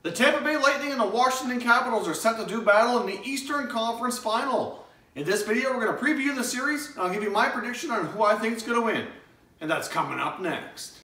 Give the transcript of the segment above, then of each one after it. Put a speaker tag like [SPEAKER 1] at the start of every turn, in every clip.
[SPEAKER 1] The Tampa Bay Lightning and the Washington Capitals are set to do battle in the Eastern Conference Final. In this video, we're going to preview the series, and I'll give you my prediction on who I think is going to win. And that's coming up next.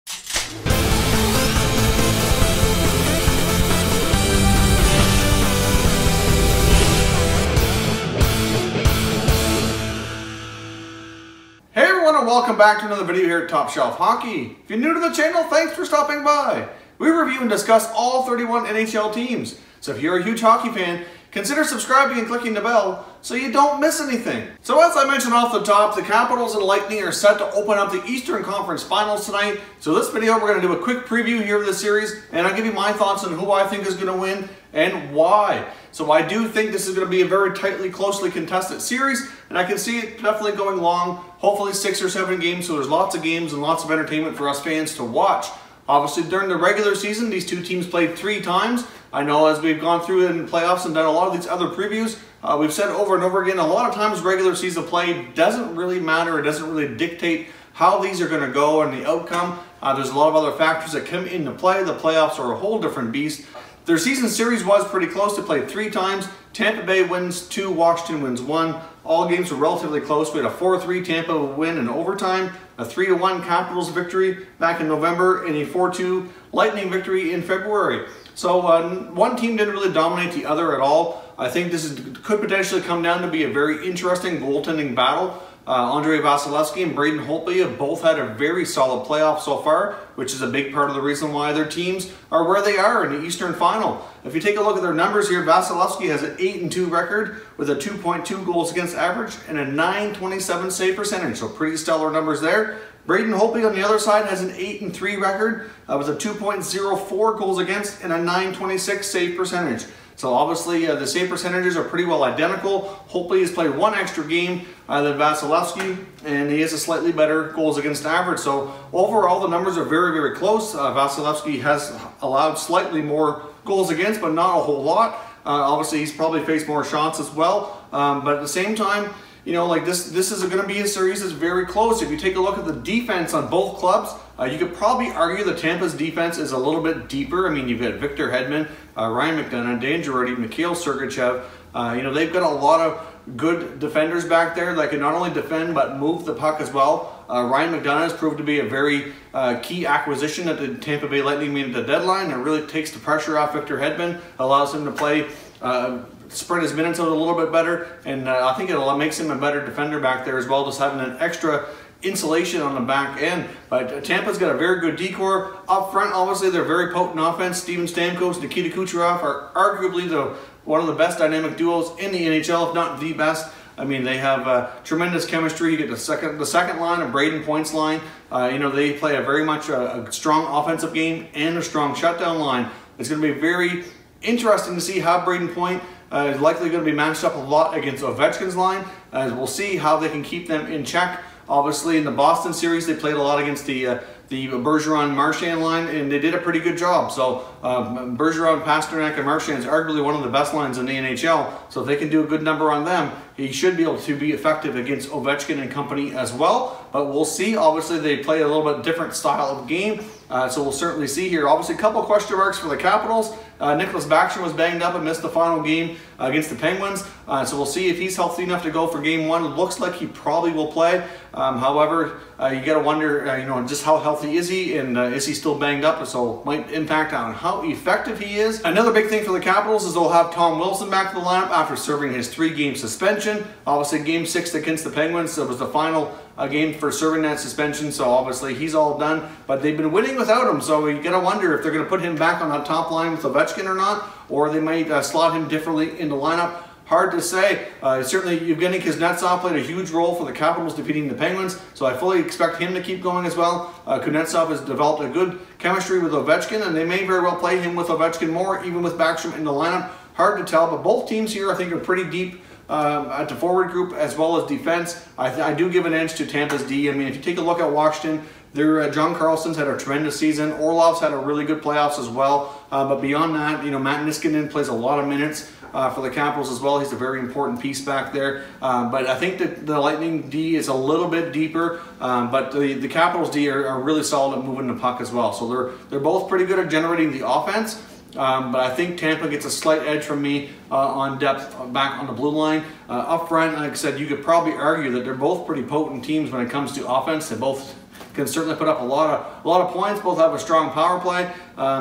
[SPEAKER 1] Hey everyone, and welcome back to another video here at Top Shelf Hockey. If you're new to the channel, thanks for stopping by. We review and discuss all 31 NHL teams. So if you're a huge hockey fan, consider subscribing and clicking the bell so you don't miss anything. So as I mentioned off the top, the Capitals and Lightning are set to open up the Eastern Conference Finals tonight. So this video, we're going to do a quick preview here of the series, and I'll give you my thoughts on who I think is going to win and why. So I do think this is going to be a very closely contested series, and I can see it definitely going long, hopefully 6 or 7 games, so there's lots of games and lots of entertainment for us fans to watch. Obviously, during the regular season, these two teams played 3 times. I know as we've gone through in playoffs and done a lot of these other previews, we've said over and over again, a lot of times regular season play doesn't really matter. It doesn't really dictate how these are going to go and the outcome. There's a lot of other factors that come into play. The playoffs are a whole different beast. Their season series was pretty close. They played 3 times. Tampa Bay wins 2, Washington wins 1. All games were relatively close. We had a 4-3 Tampa win in overtime, a 3-1 Capitals victory back in November, and a 4-2 Lightning victory in February. So one team didn't really dominate the other at all. I think this could potentially come down to be a very interesting goaltending battle. Andrei Vasilevskiy and Braden Holtby have both had a very solid playoff so far, which is a big part of the reason why their teams are where they are in the Eastern Final. If you take a look at their numbers here, Vasilevskiy has an 8-2 record with a 2.2 goals against average and a .927 save percentage, so pretty stellar numbers there. Braden Holtby on the other side has an 8-3 record with a 2.04 goals against and a .926 save percentage. So obviously the save percentages are pretty well identical. Holtby has played 1 extra game than Vasilevskiy, and he has a slightly better goals against average. So overall the numbers are very close. Vasilevskiy has allowed slightly more goals against, but not a whole lot. Obviously he's probably faced more shots as well, but at the same time, you know, like this is going to be a series that's very close. If you take a look at the defense on both clubs, you could probably argue that Tampa's defense is a little bit deeper. I mean, you've got Victor Hedman, Ryan McDonagh, Dan Girardi, Mikhail Sergachev. You know, they've got a lot of good defenders back there that can not only defend but move the puck as well. Ryan McDonagh has proved to be a very key acquisition that the Tampa Bay Lightning made at the deadline. It really takes the pressure off Victor Hedman, allows him to play spread his minutes out a little bit better, and I think it makes him a better defender back there as well, just having an extra insulation on the back end. But Tampa's got a very good decor up front. Obviously, they're very potent offense. Steven Stamkos, Nikita Kucherov are arguably one of the best dynamic duos in the NHL, if not the best. I mean, they have tremendous chemistry. You get the second line, a Braden Points line. You know, they play a very much a strong offensive game and a strong shutdown line. It's going to be very interesting to see how Braden Point is likely going to be matched up a lot against Ovechkin's line. We'll see how they can keep them in check. Obviously, in the Boston series, they played a lot against the Bergeron-Marchand line, and they did a pretty good job. So Bergeron, Pasternak, and Marchand is arguably one of the best lines in the NHL. So if they can do a good number on them, he should be able to be effective against Ovechkin and company as well. But we'll see. Obviously, they play a little bit different style of game. So we'll certainly see here. Obviously, a couple of question marks for the Capitals. Nicholas Backstrom was banged up and missed the final game against the Penguins. So we'll see if he's healthy enough to go for game 1. It looks like he probably will play. However, you got to wonder, you know, just how healthy is he, and is he still banged up? So it might impact on how effective he is. Another big thing for the Capitals is they'll have Tom Wilson back to the lineup after serving his 3-game suspension. Obviously, game 6 against the Penguins, that was the final game for serving that suspension, so obviously he's all done, but they've been winning without him, so you gotta wonder if they're gonna put him back on that top line with Ovechkin or not, or they might slot him differently in the lineup. Hard to say. Certainly Evgeny Kuznetsov played a huge role for the Capitals defeating the Penguins, so I fully expect him to keep going as well. Kuznetsov has developed a good chemistry with Ovechkin, and they may very well play him with Ovechkin more, even with Backstrom in the lineup. Hard to tell, but both teams here I think are pretty deep at the forward group as well as defense. I do give an edge to Tampa's D. I mean, if you take a look at Washington, John Carlson's had a tremendous season. Orlov's had a really good playoffs as well. But beyond that, you know, Matt Niskanen plays a lot of minutes for the Capitals as well. He's a very important piece back there. But I think that the Lightning D is a little bit deeper. But the Capitals D are really solid at moving the puck as well. So they're both pretty good at generating the offense. but I think Tampa gets a slight edge from me on depth back on the blue line. Up front, like I said, you could probably argue that they're both pretty potent teams when it comes to offense. They both can certainly put up a lot of points. Both have a strong power play,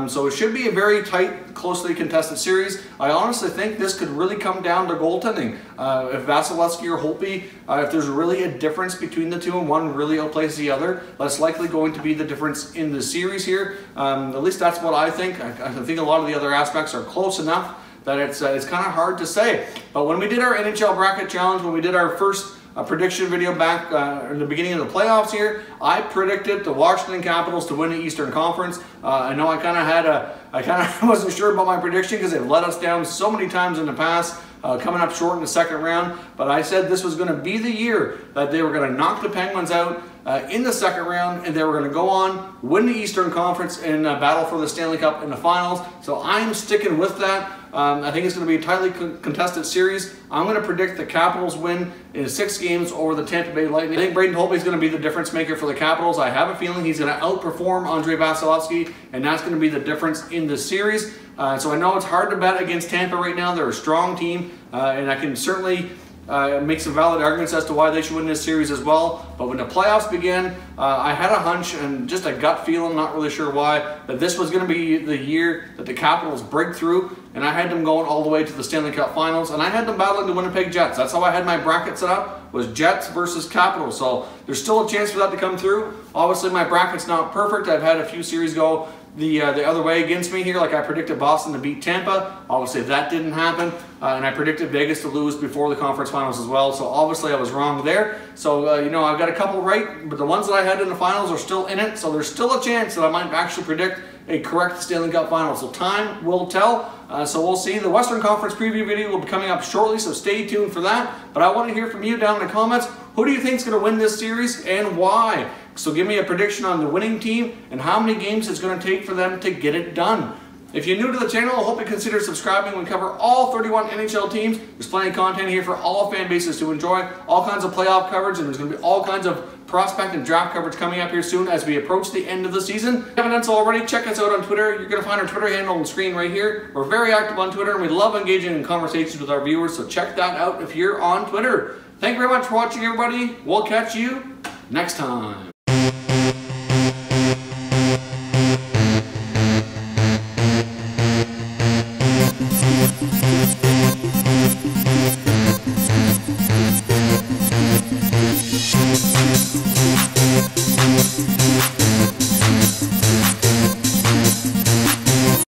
[SPEAKER 1] so it should be a very tight, closely contested series. I honestly think this could really come down to goaltending. If Vasilevsky or Holtby, if there's really a difference between the two and one really outplays the other, that's likely going to be the difference in the series here. At least that's what I think. I think a lot of the other aspects are close enough that it's kind of hard to say. But when we did our NHL bracket challenge, when we did our first prediction video back in the beginning of the playoffs here, I predicted the Washington Capitals to win the Eastern Conference. I know I kind of wasn't sure about my prediction because they've let us down so many times in the past, coming up short in the second round. But I said this was going to be the year that they were going to knock the Penguins out in the second round, and they were going to go on, win the Eastern Conference, and battle for the Stanley Cup in the finals. So I'm sticking with that. I think it's going to be a tightly contested series. I'm going to predict the Capitals win in 6 games over the Tampa Bay Lightning. I think Braden Holtby is going to be the difference maker for the Capitals. I have a feeling he's going to outperform Andrei Vasilevsky, and that's going to be the difference in the series. So I know it's hard to bet against Tampa right now. They're a strong team, and I can certainly make some valid arguments as to why they should win this series as well. But when the playoffs began, I had a hunch and just a gut feeling, not really sure why, that this was going to be the year that the Capitals break through, and I had them going all the way to the Stanley Cup Finals, and I had them battling the Winnipeg Jets. That's how I had my bracket set up, was Jets versus Capitals. So there's still a chance for that to come through. Obviously, my bracket's not perfect. I've had a few series go the other way against me here. Like I predicted Boston to beat Tampa. Obviously that didn't happen, and I predicted Vegas to lose before the conference finals as well. So obviously I was wrong there. So you know, I've got a couple right, but the ones that I had in the finals are still in it. So there's still a chance that I might actually predict a correct Stanley Cup final. So time will tell. So we'll see. The Western Conference preview video will be coming up shortly, so stay tuned for that. But I want to hear from you down in the comments. Who do you think is going to win this series and why? So give me a prediction on the winning team and how many games it's going to take for them to get it done. If you're new to the channel, I hope you consider subscribing. We cover all 31 NHL teams. There's plenty of content here for all fan bases to enjoy. All kinds of playoff coverage, and there's going to be all kinds of prospect and draft coverage coming up here soon as we approach the end of the season. If you haven't done so already, check us out on Twitter. You're going to find our Twitter handle on the screen right here. We're very active on Twitter, and we love engaging in conversations with our viewers, so check that out if you're on Twitter. Thank you very much for watching, everybody. We'll catch you next time.